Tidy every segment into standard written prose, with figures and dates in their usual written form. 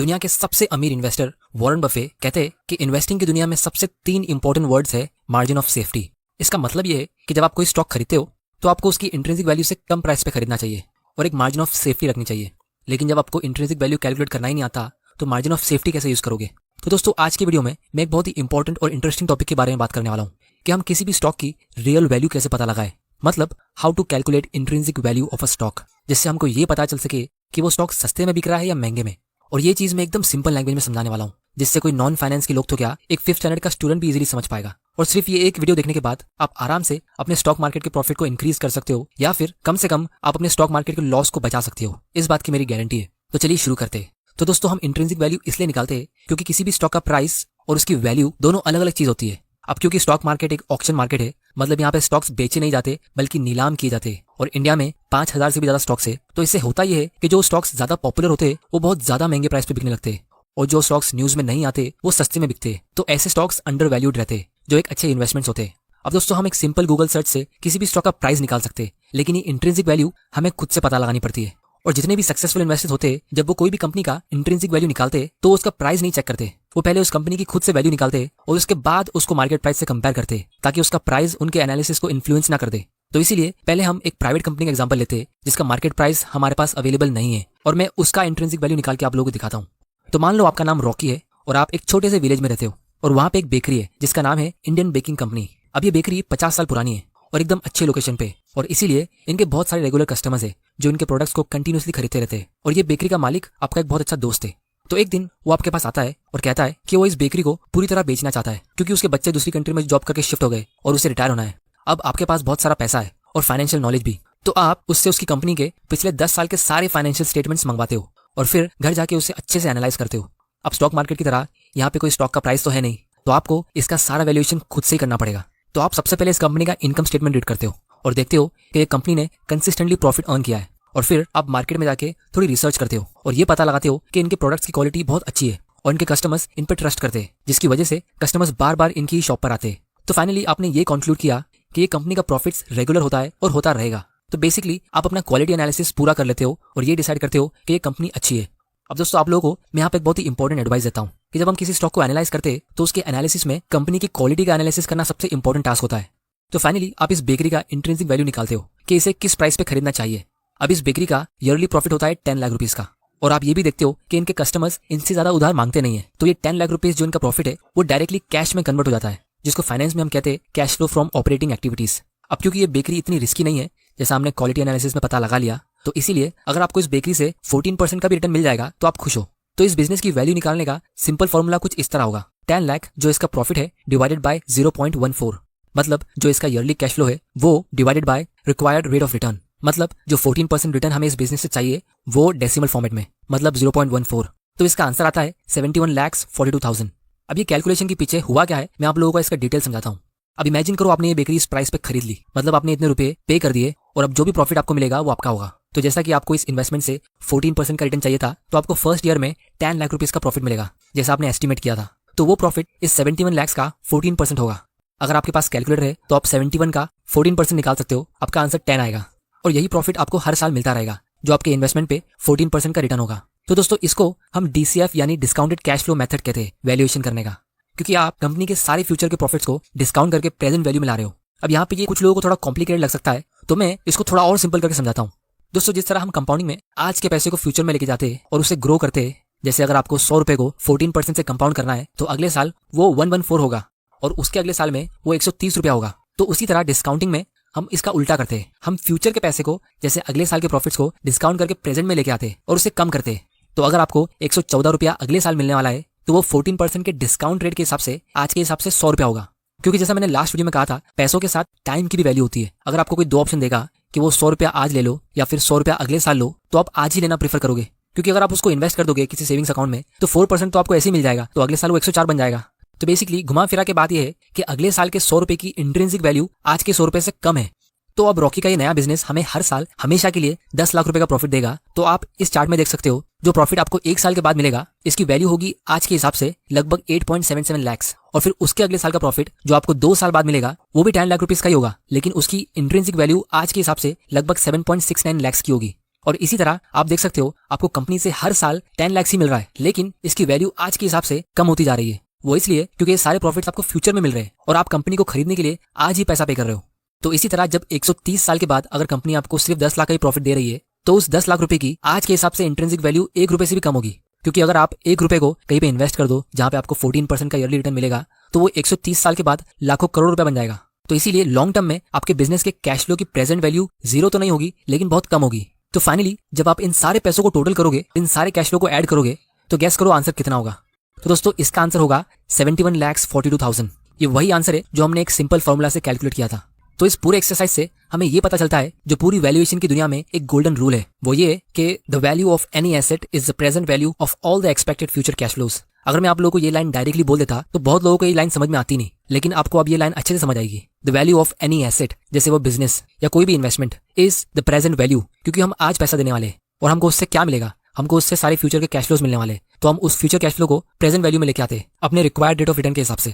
दुनिया के सबसे अमीर इन्वेस्टर वॉरेन बफे कहते हैं कि इन्वेस्टिंग की दुनिया में सबसे 3 इंपॉर्टेंट वर्ड्स है मार्जिन ऑफ सेफ्टी। इसका मतलब ये है कि जब आप कोई स्टॉक खरीदते हो तो आपको उसकी इंट्रिंसिक वैल्यू से कम प्राइस पे खरीदना चाहिए और एक मार्जिन ऑफ सेफ्टी रखनी चाहिए। लेकिन जब आपको इंट्रिंसिक वैल्यू कैलकुलेट करना ही नहीं आता तो मार्जिन ऑफ सेफ्टी कैसे यूज करोगे? तो दोस्तों, आज की वीडियो में मैं एक बहुत ही इंपॉर्टेंट और इंटरेस्टिंग टॉपिक के बारे में बात करने वाला हूँ कि हम किसी भी स्टॉक की रियल वैल्यू कैसे पता लगाए, मतलब how to calculate intrinsic value of a stock, जिससे हमको ये पता चल सके कि वो स्टॉक सस्ते में बिक रहा है या महंगे में। और ये चीज मैं एकदम सिंपल लैंग्वेज में समझाने वाला हूँ, जिससे कोई नॉन फाइनेंस के लोग तो क्या, एक 5th स्टैंडर्ड का स्टूडेंट भी इजीली समझ पाएगा। और सिर्फ ये एक वीडियो देखने के बाद आप आराम से अपने स्टॉक मार्केट के प्रॉफिट को इंक्रीज कर सकते हो, या फिर कम से कम आप अपने स्टॉक मार्केट के लॉस को बचा सकते हो। इस बात की मेरी गारंटी है। तो चलिए शुरू करते हैं। तो दोस्तों, हम इंट्रिंसिक वैल्यू इसलिए निकालते हैं क्योंकि किसी भी स्टॉक का प्राइस और उसकी वैल्यू दोनों अलग अलग चीज होती है। अब क्योंकि स्टॉक मार्केट एक ऑक्शन मार्केट है, मतलब यहाँ पे स्टॉक्स बेचे नहीं जाते बल्कि नीलाम किए जाते हैं, और इंडिया में 5000 से भी ज्यादा स्टॉक्स है। तो इससे होता यह है कि जो स्टॉक्स ज्यादा पॉपुलर होते हैं वो बहुत ज्यादा महंगे प्राइस पे बिकने लगते हैं, और जो स्टॉक्स न्यूज में नहीं आते वो सस्ते में बिकते हैं। तो ऐसे स्टॉक्स अंडर वैल्यूड रहते हैं, जो एक अच्छे इन्वेस्टमेंट्स होते हैं। अब दोस्तों, हम एक सिंपल गूगल सर्च से किसी भी स्टॉक का प्राइस निकाल सकते हैं, लेकिन ये इंट्रिंसिक वैल्यू हमें खुद से पता लगानी पड़ती है। और जितने भी सक्सेसफुल इन्वेस्टर्स होते हैं, जब वो कोई भी कंपनी का इंट्रिंसिक वैल्यू निकालते हैं तो उसका प्राइस नहीं चेक करते, वो पहले उस कंपनी की खुद से वैल्यू निकालते हैं और उसके बाद उसको मार्केट प्राइस से कंपेयर करते हैं, ताकि उसका प्राइस उनके एनालिसिस को इन्फ्लुएंस ना कर दे। तो इसीलिए पहले हम एक प्राइवेट कंपनी का एग्जांपल लेते हैं जिसका मार्केट प्राइस हमारे पास अवेलेबल नहीं है, और मैं उसका इंट्रिंसिक वैल्यू निकाल के आप लोगों को दिखाता हूँ। तो मान लो आपका नाम रॉकी है और आप एक छोटे से विलेज में रहते हो, और वहाँ पे एक बेकरी है जिसका नाम है इंडियन बेकिंग कंपनी। अब ये बेकरी 50 साल पुरानी है और एकदम अच्छे लोकेशन पे, और इसीलिए इनके बहुत सारे रेगुलर कस्टमर्स है जो इनके प्रोडक्ट्स को कंटिन्यूसली खरीदते रहते हैं। और ये बेकरी का मालिक आपका एक बहुत अच्छा दोस्त है। तो एक दिन वो आपके पास आता है और कहता है कि वो इस बेकरी को पूरी तरह बेचना चाहता है, क्योंकि उसके बच्चे दूसरी कंट्री में जॉब करके शिफ्ट हो गए और उसे रिटायर होना है। अब आपके पास बहुत सारा पैसा है और फाइनेंशियल नॉलेज भी, तो आप उससे उसकी कंपनी के पिछले 10 साल के सारे फाइनेंशियल स्टेटमेंट्स मंगवाते हो और फिर घर जाके उसे अच्छे से एनालाइज करते हो। अब स्टॉक मार्केट की तरह यहाँ पे कोई स्टॉक का प्राइस तो है नहीं, तो आपको इसका सारा वैल्यूएशन खुद से ही करना पड़ेगा। तो आप सबसे पहले इस कंपनी का इनकम स्टेटमेंट रीड करते हो और देखते हो कि ये कंपनी ने कंसिस्टेंटली प्रॉफिट अर्न किया है, और फिर आप मार्केट में जाके थोड़ी रिसर्च करते हो और ये पता लगाते हो कि इनके प्रोडक्ट्स की क्वालिटी बहुत अच्छी है और इनके कस्टमर्स इन पर ट्रस्ट करते हैं, जिसकी वजह से कस्टमर्स बार बार इनकी ही शॉप पर आते हैं। तो फाइनली आपने ये कंक्लूड किया कि ये कंपनी का प्रॉफिट्स रेगुलर होता है और होता रहेगा। तो बेसिकली आप अपना क्वालिटी एनालिसिस पूरा कर लेते हो और ये डिसाइड करते हो कि ये कंपनी अच्छी है। अब दोस्तों, आप लोगों को मैं यहाँ पे एक बहुत ही इंपॉर्टेंट एडवाइस देता हूँ कि जब हम किसी स्टॉक को एनालाइज करते हैं तो उसके एनालिसिस में कंपनी की क्वालिटी का एनालिसिस करना सबसे इंपॉर्टेंट टास्क होता है। तो फाइनली आप इस बेकरी का इंट्रिंसिक वैल्यू निकालते हो कि इसे किस प्राइस पे खरीदना चाहिए। अब इस बेकरी का ईयरली प्रॉफिट होता है 10 लाख रुपीज का, और आप ये भी देखते हो कि इनके कस्टमर्स इनसे ज्यादा उधार मांगते नहीं है। तो ये 10 लाख रुपीज जो इनका प्रॉफिट है वो डायरेक्टली कैश में कन्वर्ट हो जाता है, जिसको फाइनेंस में हम कहते हैं cash flow from operating activities. अब क्योंकि ये बेकरी इतनी रिस्की नहीं है, जैसा हमने क्वालिटी एनालिसिस में पता लगा लिया, तो इसीलिए अगर आपको इस बेकरी से 14% का भी रिटर्न मिल जाएगा तो आप खुश हो। तो इस बिजनेस की वैल्यू निकालने का सिंपल फॉर्मूला कुछ इस तरह होगा: 10 लाख जो इसका प्रॉफिट है डिवाइडेड बाय 0.14, मतलब जो इसका ईयरली कैश फ्लो है वो divided by required rate of return, मतलब जो 14% रिटर्न हमें इस बिजनेस से चाहिए वो डेसिमल फॉर्मेट में, मतलब 0.14। तो इसका आंसर आता है 71,42,000। अब ये कैलकुलेशन के पीछे हुआ क्या है मैं आप लोगों को इसका डिटेल समझाता हूँ। अब इमेजिन करो आपने ये बेकरी इस प्राइस पे खरीद ली, मतलब आपने इतने रुपए पे कर दिए, और अब जो भी प्रॉफिट आपको मिलेगा वो आपका होगा। तो जैसा कि आपको इस इन्वेस्टमेंट से 14% का रिटर्न चाहिए था, तो आपको फर्स्ट ईयर में 10 लाख रुपीज का प्रॉफिट मिलेगा जैसा आपने एस्टिमेट किया था। तो वो प्रॉफिट इस 71 लाख का 14% होगा। अगर आपके पास कैलकुलेटर है तो आप 71 का 14% निकाल सकते हो, आपका आंसर 10 आएगा, और यही प्रॉफिट आपको हर साल मिलता रहेगा जो आपके इन्वेस्टमेंट पे 14% का रिटर्न होगा। तो दोस्तों, इसको हम DCF यानी डिस्काउंटेड कैश फ्लो मेथड कहते हैं वैल्यूएशन करने का, क्योंकि आप कंपनी के सारे फ्यूचर के प्रॉफिट्स को डिस्काउंट करके प्रेजेंट वैल्यू में ला रहे हो। अब यहाँ पे ये कुछ लोगों को थोड़ा कॉम्प्लिकेटेड लग सकता है, तो मैं इसको थोड़ा और सिंपल करके समझाता हूँ। दोस्तों, जिस तरह हम कंपाउंडिंग में आज के पैसे को फ्यूचर में लेके जाते हैं और उसे ग्रो करते हैं, जैसे अगर आपको 100 रुपए को 14% से कंपाउंड करना है तो अगले साल वो 114 होगा, और उसके अगले साल में वो 130 रुपया होगा। तो उसी तरह डिस्काउंटिंग में हम इसका उल्टा करते हैं, हम फ्यूचर के पैसे को जैसे अगले साल के प्रॉफिट्स को डिस्काउंट करके प्रेजेंट में लेके आते हैं और उसे कम करते हैं। तो अगर आपको 114 रुपया अगले साल मिलने वाला है तो वो 14% के डिस्काउंट रेट के हिसाब से आज के हिसाब से 100 रुपया होगा, क्योंकि जैसा मैंने लास्ट वीडियो में कहा था, पैसों के साथ टाइम की भी वैल्यू होती है। अगर आपको कोई 2 ऑप्शन देगा कि वो 100 रुपया आज ले लो या फिर 100 रुपया अगले साल लो, तो आप आज ही लेना प्रेफर करोगे, क्योंकि अगर आप उसको इन्वेस्ट कर दोगे किसी सेविंग्स अकाउंट में तो 4% तो आपको ऐसे ही मिल जाएगा, तो अगले साल वो 104 बन जाएगा। तो बेसिकली घुमा फिरा के बात यह है कि अगले साल के 100 रुपए की इंट्रिंसिक वैल्यू आज के 100 रुपए से कम है। तो अब रॉकी का ये नया बिजनेस हमें हर साल हमेशा के लिए 10 लाख रुपए का प्रॉफिट देगा। तो आप इस चार्ट में देख सकते हो जो प्रॉफिट आपको 1 साल के बाद मिलेगा, इसकी वैल्यू होगी आज के हिसाब से लगभग 8.77 लाख, और फिर उसके अगले साल का प्रॉफिट जो आपको 2 साल बाद मिलेगा वो भी 10 लाख रुपीज का ही होगा, लेकिन उसकी इंट्रिंसिक वैल्यू आज के हिसाब से लगभग 7.69 लाख की होगी। और इसी तरह आप देख सकते हो आपको कंपनी से हर साल 10 लाख ही मिल रहा है, लेकिन इसकी वैल्यू आज के हिसाब से कम होती जा रही है। वो इसलिए क्योंकि ये सारे प्रॉफिट्स आपको फ्यूचर में मिल रहे हैं और आप कंपनी को खरीदने के लिए आज ही पैसा पे कर रहे हो। तो इसी तरह जब 130 साल के बाद अगर कंपनी आपको सिर्फ 10 लाख का ही प्रॉफिट दे रही है, तो उस 10 लाख रुपए की आज के हिसाब से इंट्रिंसिक वैल्यू 1 रुपए से भी कम होगी। क्योंकि अगर आप 1 रुपए को कहीं पे इन्वेस्ट कर दो जहां पे आपको 14% का ईयरली रिटर्न मिलेगा, तो वो 130 साल के बाद लाखों करोड़ रुपए बन जाएगा। तो इसीलिए लॉन्ग टर्म में आपके बिजनेस के कैश फ्लो की प्रेजेंट वैल्यू जीरो तो नहीं होगी, लेकिन बहुत कम होगी। तो फाइनली जब आप इन सारे पैसों को टोटल करोगे, इन सारे कैश फ्लो को ऐड करोगे, तो गैस करो आंसर कितना होगा। तो दोस्तों इसका आंसर होगा 71,42,000। ये वही आंसर है जो हमने एक सिंपल फॉर्मूला से कैलकुलेट किया था। तो इस पूरे एक्सरसाइज से हमें ये पता चलता है जो पूरी वैल्यूएशन की दुनिया में एक गोल्डन रूल है, वो ये है कि the value of any asset is the present value of all the expected future cash flows. अगर मैं आप लोगों को ये लाइन डायरेक्टली बोल देता तो बहुत लोगों को ये लाइन समझ में आती नहीं, लेकिन आपको अब ये लाइन अच्छे से समझ आएगी। The value of any asset, जैसे वो बिजनेस या कोई भी investment, is the present value, क्योंकि हम आज पैसा देने वाले और हमको उससे क्या मिलेगा, हमको उससे सारे फ्यूचर के कैश फ्लोज मिलने वाले। तो हम उस फ्यूचर कैश फ्लो को प्रेजेंट वैल्यू में लेके आते अपने रिक्वायर्ड रेट ऑफ रिटर्न के हिसाब से।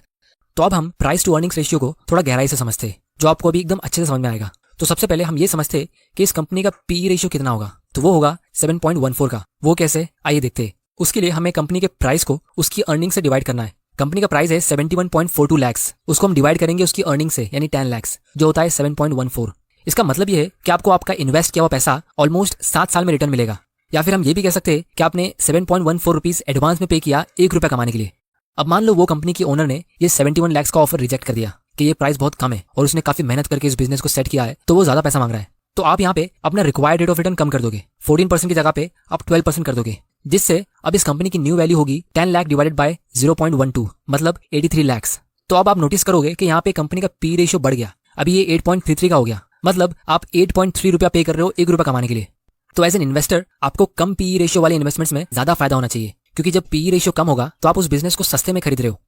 तो अब हम प्राइस टू अर्निंग्स रेशियो को थोड़ा गहराई से समझते, जो आपको अभी एकदम अच्छे से समझ में आएगा। तो सबसे पहले हम ये समझते कि इस कंपनी का पी रेशियो कितना होगा, तो वो होगा 7.14 का। वो कैसे, आइए देखते। उसके लिए हमें कंपनी के प्राइस को उसकी अर्निंग से डिवाइड करना है। कंपनी का प्राइस है 71.42 लाख, उसको हम डिवाइड करेंगे उसकी अर्निंग से, यानी 10 लाख, जो होता है 7.14। इसका मतलब ये है कि आपको आपका इन्वेस्ट किया हुआ पैसा ऑलमोस्ट 7 साल में रिटर्न मिलेगा। या फिर हम ये भी कह सकते हैं कि आपने 7.14 रुपीज एडवांस में पे किया 1 रुपया कमाने के लिए। अब मान लो वो कंपनी की ओनर ने ये 71 लाख का ऑफर रिजेक्ट कर दिया कि ये प्राइस बहुत कम है और उसने काफी मेहनत करके इस बिजनेस को सेट किया है, तो वो ज्यादा पैसा मांग रहा है। तो आप यहाँ पे अपना रिक्वायर्ड रेट ऑफ रिटर्न कम कर दोगे, 14% की जगह पे आप 12% कर दोगे, जिससे अब इस कंपनी की न्यू वैल्यू होगी 10 लाख डिवाइडेड बाय 0.12, मतलब 83 लाख। तो अब आप नोटिस करोगे कि यहाँ पे कंपनी का पी रेशियो बढ़ गया, अभी ये 8.33 का हो गया, मतलब आप 8.3 रुपया पे कर रहे हो 1 रुपया कमाने के लिए। तो एज एन इन्वेस्टर आपको कम पी रेशियो वाले इन्वेस्टमेंट्स में ज्यादा फायदा होना चाहिए, क्योंकि जब पी रेशियो कम होगा तो आप उस बिजनेस को सस्ते में खरीद रहे हो।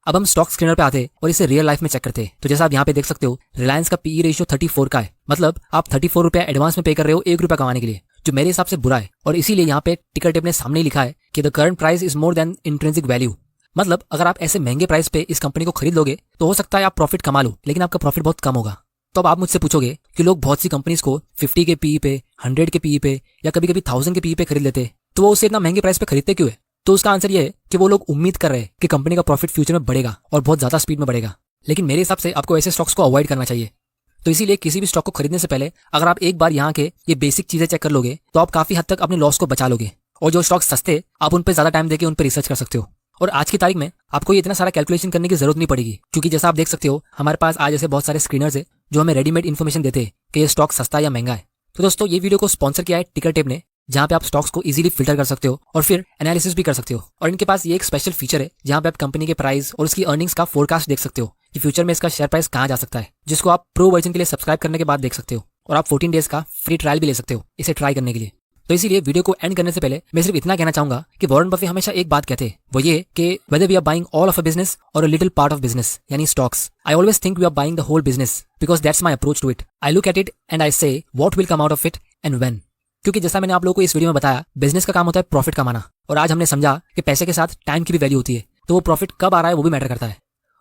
अब हम स्टॉक स्क्रीनर पे आते और इसे रियल लाइफ में चेक करते। तो जैसा आप यहाँ पे देख सकते हो, रिलायंस का पी रेशियो 34 का है, मतलब आप 34 रुपया एडवांस में पे कर रहे हो 1 रुपया कमाने के लिए, जो मेरे हिसाब से बुरा है। और इसीलिए यहाँ पे टिकर टेप ने सामने ही लिखा है कि the current price is more than intrinsic value. मतलब अगर आप ऐसे महंगे प्राइस पे इस कंपनी को खरीद लोगे तो हो सकता है आप प्रॉफिट कमा लो, लेकिन आपका प्रॉफिट बहुत कम होगा। तो अब आप मुझसे पूछोगे कि लोग बहुत सी कंपनीज को 50 के पी पे, 100 के पी पे या कभी कभी 1000 के पी पे खरीद लेते, तो वो उसे इतना महंगे प्राइस पे खरीदते क्यों है? तो उसका आंसर ये है कि वो लोग उम्मीद कर रहे हैं कि कंपनी का प्रॉफिट फ्यूचर में बढ़ेगा और बहुत ज्यादा स्पीड में बढ़ेगा। लेकिन मेरे हिसाब से आपको ऐसे स्टॉक्स को अवॉइड करना चाहिए। तो इसीलिए किसी भी स्टॉक को खरीदने से पहले अगर आप एक बार यहाँ के ये बेसिक चीजें चेक कर लोगे तो आप काफी हद तक अपने लॉस को बचा लोगे। और जो स्टॉक्स सस्ते, आप उन पर ज्यादा टाइम देके उन पर रिसर्च कर सकते हो। और आज की तारीख में आपको ये इतना सारा कैलकुलेशन करने की जरूरत नहीं पड़ेगी, क्योंकि जैसा आप देख सकते हो हमारे पास आज ऐसे बहुत सारे स्क्रीनर्स है जो हमें रेडीमेड इन्फॉर्मेशन देते हैं कि ये स्टॉक सस्ता या महंगा है। तो दोस्तों ये वीडियो को स्पॉन्सर किया है टिकर टेप ने, जहाँ पे आप स्टॉक्स को इजीली फिल्टर कर सकते हो और फिर एनालिसिस भी कर सकते हो। और इनके पास ये एक स्पेशल फीचर है जहाँ पे आप कंपनी के प्राइस और उसकी अर्निंग्स का फोरकास्ट देख सकते हो कि फ्यूचर में इसका शेयर प्राइस कहाँ जा सकता है, जिसको आप प्रो वर्जन के लिए सब्सक्राइब करने के बाद देख सकते हो। और आप 14 डेज का फ्री ट्रायल भी ले सकते हो इसे ट्राई करने के लिए। तो इसीलिए वीडियो को एंड करने से पहले मैं सिर्फ इतना कहना चाहूंगा कि वॉरेन बफे हमेशा एक बात कहते हैं, वो ये कि whether we are buying all of a business or a little part of business, यानी stocks, I always think we are buying the whole business because that's my approach to it. I look at it and I say what will come out of it and when. क्योंकि जैसा मैंने आप लोगों को इस video में बताया, business का काम होता है प्रॉफिट कमाना, और आज हमने समझा कि पैसे के साथ टाइम की भी वैल्यू होती है, तो वो प्रॉफिट कब आ रहा है वो भी मैटर करता है।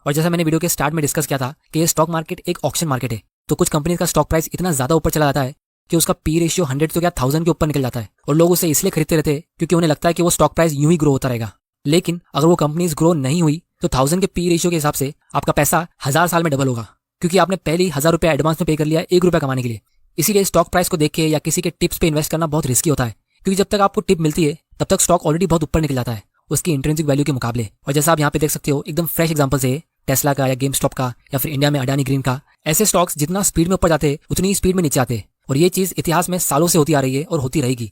और जैसा मैंने वीडियो के स्टार्ट में डिस्कस किया था कि ये स्टॉक मार्केट एक ऑक्शन मार्केट है, तो कुछ कंपनी का स्टॉक प्राइस इतना ज्यादा ऊपर चला जाता है कि उसका पी रेशियो 100 तो क्या 1000 के ऊपर निकल जाता है, और लोग उसे इसलिए खरीदते रहते हैं क्योंकि उन्हें लगता है कि वो स्टॉक प्राइस यूं ही ग्रो होता रहेगा। लेकिन अगर वो कंपनीज ग्रो नहीं हुई तो 1000 के पी रेशियो के हिसाब से आपका पैसा 1000 साल में डबल होगा, क्योंकि आपने पहले ही 1000 रुपया एडवांस में पे कर लिया 1 रुपया कमाने के लिए। इसीलिए स्टॉक प्राइस को देख के या किसी के टिप्स पे इन्वेस्ट करना बहुत रिस्की होता है, क्योंकि जब तक आपको टिप मिलती है तब तक स्टॉक ऑलरेडी बहुत ऊपर निकल जाता है उसकी इंट्रिंसिक वैल्यू के मुकाबले। और जैसा आप यहाँ पे देख सकते हो, एकदम फ्रेश एग्जांपल से टेस्ला का या गेम स्टॉप का या फिर इंडिया में अडानी ग्रीन का, ऐसे स्टॉक्स जितना स्पीड में ऊपर जाते उतनी ही स्पीड में नीचे आते। और ये चीज इतिहास में सालों से होती आ रही है और होती रहेगी,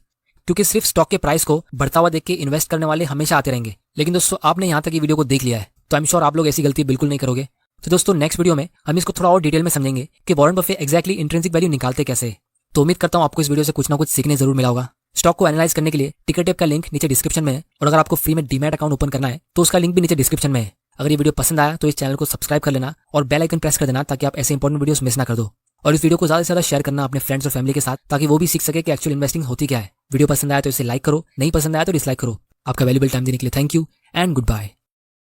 क्योंकि सिर्फ स्टॉक के प्राइस को बढ़ता हुआ देख के इन्वेस्ट करने वाले हमेशा आते रहेंगे। लेकिन दोस्तों आपने यहाँ तक ये वीडियो को देख लिया है तो आई एम श्योर आप लोग ऐसी गलती बिल्कुल नहीं करोगे। तो दोस्तों नेक्स्ट वीडियो में हम इसको थोड़ा और डिटेल में समझेंगे कि Warren Buffett exactly intrinsic value निकालते कैसे। तो उम्मीद करता हूँ आपको इस वीडियो से कुछ ना कुछ सीखने जरूर मिला होगा। स्टॉक को एनालाइज करने के लिए टिकर टेप का लिंक नीचे डिस्क्रिप्शन में है, और अगर आपको फ्री में डीमैट अकाउंट ओपन करना है तो उसका लिंक भी नीचे डिस्क्रिप्शन में है। अगर ये वीडियो पसंद आया तो इस चैनल को सब्सक्राइब कर लेना और बेल आइकन प्रेस कर देना ताकि आप ऐसे इंपॉर्टेंट वीडियोस मिस ना कर दो। और इस वीडियो को ज्यादा से ज्यादा शेयर करना अपने फ्रेंड्स और फैमिली के साथ, ताकि वो भी सीख सके कि एक्चुअल इन्वेस्टिंग होती क्या है। वीडियो पसंद आया तो इसे लाइक करो, नहीं पसंद आया तो डिसलाइक करो। आपका वैल्यूबल टाइम देने के लिए thank you and good bye.